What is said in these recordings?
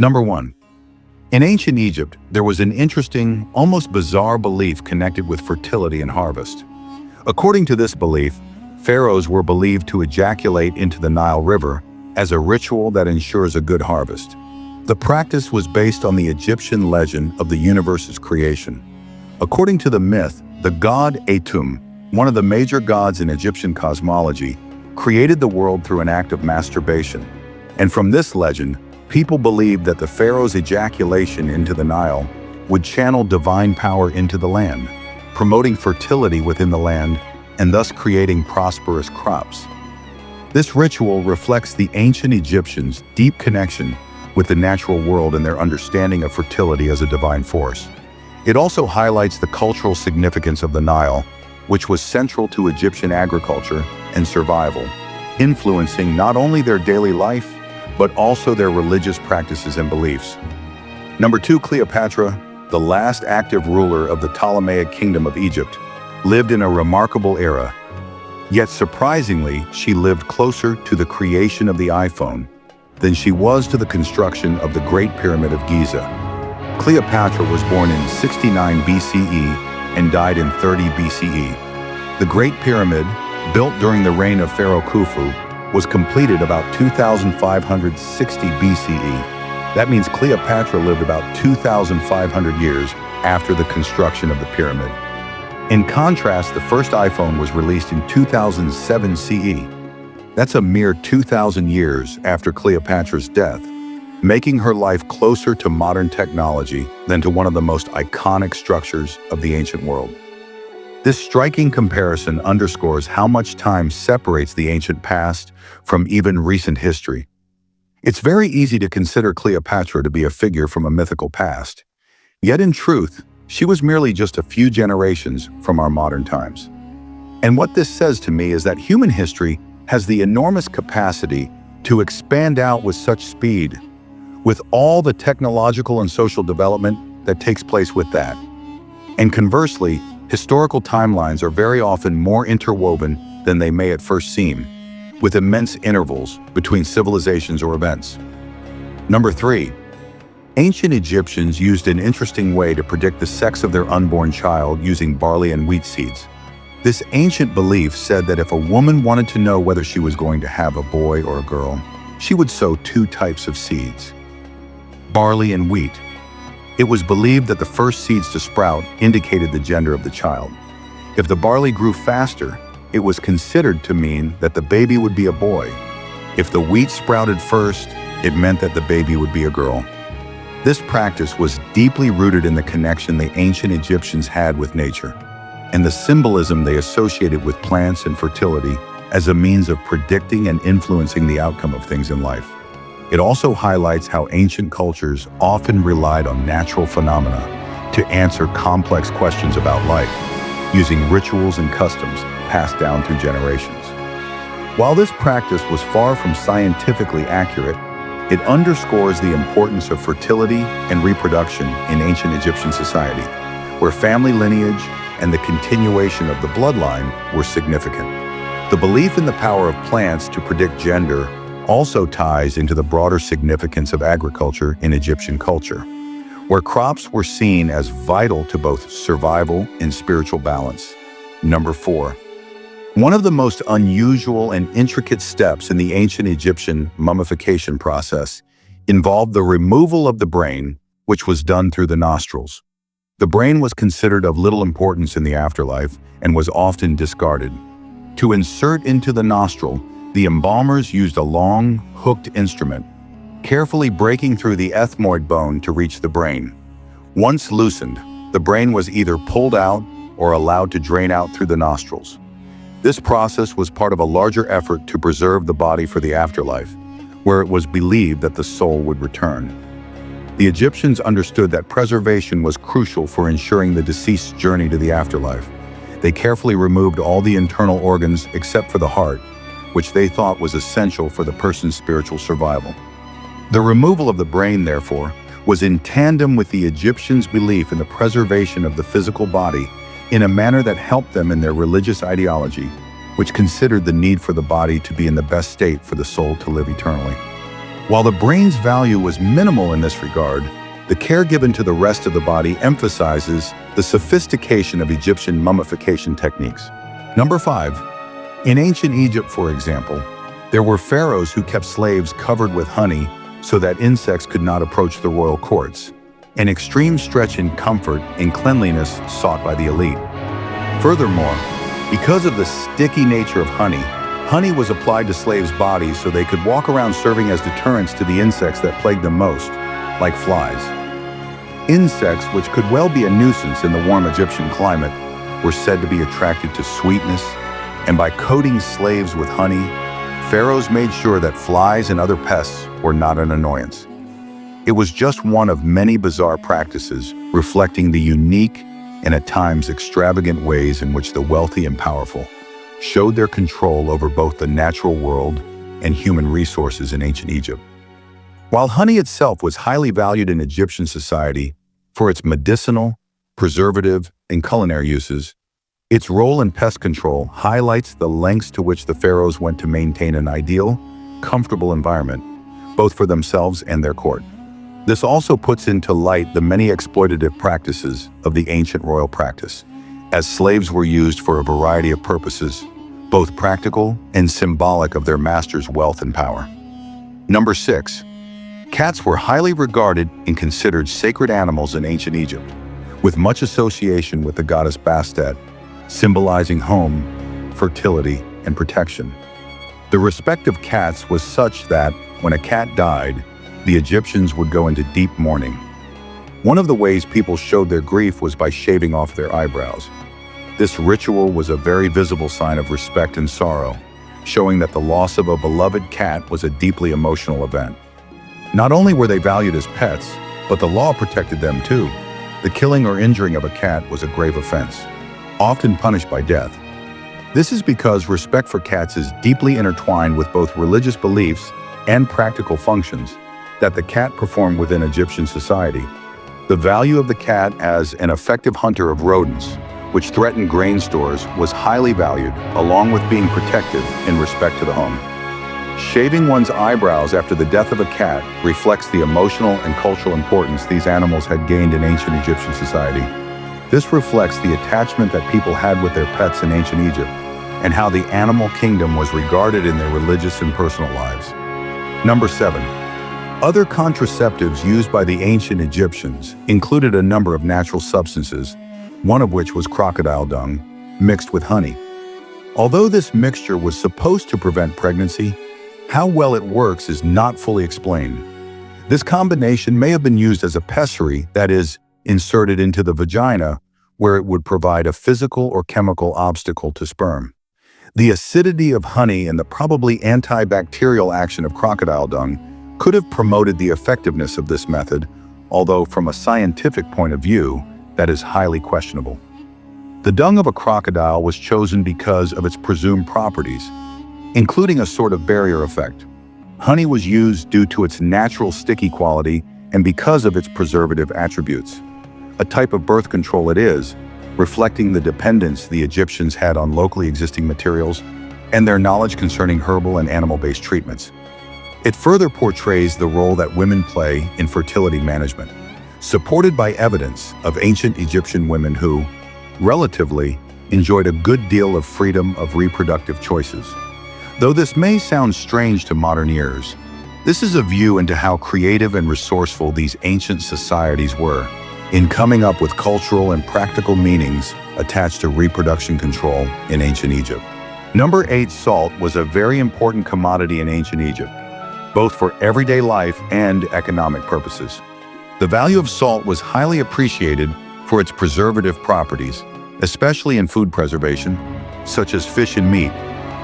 Number 1. In ancient Egypt, there was an interesting, almost bizarre belief connected with fertility and harvest. According to this belief, pharaohs were believed to ejaculate into the Nile River as a ritual that ensures a good harvest. The practice was based on the Egyptian legend of the universe's creation. According to the myth, the god Atum, one of the major gods in Egyptian cosmology, created the world through an act of masturbation. And from this legend, people believed that the pharaoh's ejaculation into the Nile would channel divine power into the land, promoting fertility within the land and thus creating prosperous crops. This ritual reflects the ancient Egyptians' deep connection with the natural world and their understanding of fertility as a divine force. It also highlights the cultural significance of the Nile, which was central to Egyptian agriculture and survival, influencing not only their daily life, but also their religious practices and beliefs. Number 2, Cleopatra, the last active ruler of the Ptolemaic Kingdom of Egypt, lived in a remarkable era. Yet surprisingly, she lived closer to the creation of the iPhone than she was to the construction of the Great Pyramid of Giza. Cleopatra was born in 69 BCE and died in 30 BCE. The Great Pyramid, built during the reign of Pharaoh Khufu, was completed about 2560 BCE. That means Cleopatra lived about 2,500 years after the construction of the pyramid. In contrast, the first iPhone was released in 2007 CE. That's a mere 2,000 years after Cleopatra's death, making her life closer to modern technology than to one of the most iconic structures of the ancient world. This striking comparison underscores how much time separates the ancient past from even recent history. It's very easy to consider Cleopatra to be a figure from a mythical past. Yet in truth, she was merely just a few generations from our modern times. And what this says to me is that human history has the enormous capacity to expand out with such speed, with all the technological and social development that takes place with that. And conversely, historical timelines are very often more interwoven than they may at first seem, with immense intervals between civilizations or events. Number 3. Ancient Egyptians used an interesting way to predict the sex of their unborn child using barley and wheat seeds. This ancient belief said that if a woman wanted to know whether she was going to have a boy or a girl, she would sow 2 types of seeds: barley and wheat. It was believed that the first seeds to sprout indicated the gender of the child. If the barley grew faster, it was considered to mean that the baby would be a boy. If the wheat sprouted first, it meant that the baby would be a girl. This practice was deeply rooted in the connection the ancient Egyptians had with nature, and the symbolism they associated with plants and fertility as a means of predicting and influencing the outcome of things in life. It also highlights how ancient cultures often relied on natural phenomena to answer complex questions about life, using rituals and customs passed down through generations. While this practice was far from scientifically accurate, it underscores the importance of fertility and reproduction in ancient Egyptian society, where family lineage and the continuation of the bloodline were significant. The belief in the power of plants to predict gender also ties into the broader significance of agriculture in Egyptian culture, where crops were seen as vital to both survival and spiritual balance. Number 4. One of the most unusual and intricate steps in the ancient Egyptian mummification process involved the removal of the brain, which was done through the nostrils. The brain was considered of little importance in the afterlife and was often discarded. To insert into the nostril, the embalmers used a long, hooked instrument, carefully breaking through the ethmoid bone to reach the brain. Once loosened, the brain was either pulled out or allowed to drain out through the nostrils. This process was part of a larger effort to preserve the body for the afterlife, where it was believed that the soul would return. The Egyptians understood that preservation was crucial for ensuring the deceased's journey to the afterlife. They carefully removed all the internal organs except for the heart, which they thought was essential for the person's spiritual survival. The removal of the brain, therefore, was in tandem with the Egyptians' belief in the preservation of the physical body in a manner that helped them in their religious ideology, which considered the need for the body to be in the best state for the soul to live eternally. While the brain's value was minimal in this regard, the care given to the rest of the body emphasizes the sophistication of Egyptian mummification techniques. Number 5. In ancient Egypt, for example, there were pharaohs who kept slaves covered with honey so that insects could not approach the royal courts, an extreme stretch in comfort and cleanliness sought by the elite. Furthermore, because of the sticky nature of honey, honey was applied to slaves' bodies so they could walk around serving as deterrents to the insects that plagued them most, like flies. Insects, which could well be a nuisance in the warm Egyptian climate, were said to be attracted to sweetness, and by coating slaves with honey, pharaohs made sure that flies and other pests were not an annoyance. It was just one of many bizarre practices reflecting the unique and at times extravagant ways in which the wealthy and powerful showed their control over both the natural world and human resources in ancient Egypt. While honey itself was highly valued in Egyptian society for its medicinal, preservative, and culinary uses, its role in pest control highlights the lengths to which the pharaohs went to maintain an ideal, comfortable environment, both for themselves and their court. This also puts into light the many exploitative practices of the ancient royal practice, as slaves were used for a variety of purposes, both practical and symbolic of their master's wealth and power. Number 6. Cats were highly regarded and considered sacred animals in ancient Egypt, with much association with the goddess Bastet, symbolizing home, fertility, and protection. The respect of cats was such that, when a cat died, the Egyptians would go into deep mourning. One of the ways people showed their grief was by shaving off their eyebrows. This ritual was a very visible sign of respect and sorrow, showing that the loss of a beloved cat was a deeply emotional event. Not only were they valued as pets, but the law protected them too. The killing or injuring of a cat was a grave offense, often punished by death. This is because respect for cats is deeply intertwined with both religious beliefs and practical functions that the cat performed within Egyptian society. The value of the cat as an effective hunter of rodents, which threatened grain stores, was highly valued, along with being protective in respect to the home. Shaving one's eyebrows after the death of a cat reflects the emotional and cultural importance these animals had gained in ancient Egyptian society. This reflects the attachment that people had with their pets in ancient Egypt, and how the animal kingdom was regarded in their religious and personal lives. Number 7. Other contraceptives used by the ancient Egyptians included a number of natural substances, one of which was crocodile dung, mixed with honey. Although this mixture was supposed to prevent pregnancy, how well it works is not fully explained. This combination may have been used as a pessary, that is, inserted into the vagina, where it would provide a physical or chemical obstacle to sperm. The acidity of honey and the probably antibacterial action of crocodile dung could have promoted the effectiveness of this method, although from a scientific point of view, that is highly questionable. The dung of a crocodile was chosen because of its presumed properties, including a sort of barrier effect. Honey was used due to its natural sticky quality and because of its preservative attributes. A type of birth control it is, reflecting the dependence the Egyptians had on locally existing materials and their knowledge concerning herbal and animal-based treatments. It further portrays the role that women play in fertility management, supported by evidence of ancient Egyptian women who, relatively, enjoyed a good deal of freedom of reproductive choices. Though this may sound strange to modern ears, this is a view into how creative and resourceful these ancient societies were in coming up with cultural and practical meanings attached to reproduction control in ancient Egypt. Number 8, salt was a very important commodity in ancient Egypt, both for everyday life and economic purposes. The value of salt was highly appreciated for its preservative properties, especially in food preservation, such as fish and meat,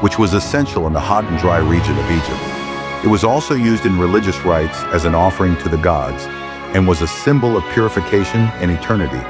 which was essential in the hot and dry region of Egypt. It was also used in religious rites as an offering to the gods, and was a symbol of purification and eternity.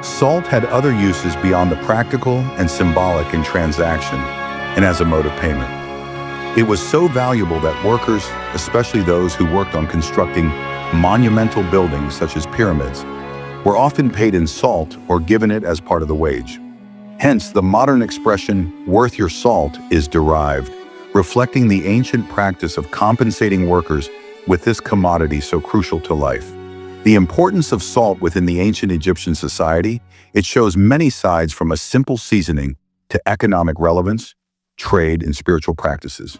Salt had other uses beyond the practical and symbolic in transaction and as a mode of payment. It was so valuable that workers, especially those who worked on constructing monumental buildings such as pyramids, were often paid in salt or given it as part of the wage. Hence, the modern expression, "worth your salt," is derived, reflecting the ancient practice of compensating workers with this commodity so crucial to life. The importance of salt within the ancient Egyptian society, it shows many sides from a simple seasoning to economic relevance, trade, and spiritual practices.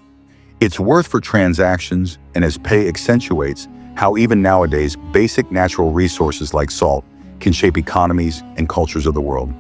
Its worth for transactions and as pay accentuates how even nowadays basic natural resources like salt can shape economies and cultures of the world.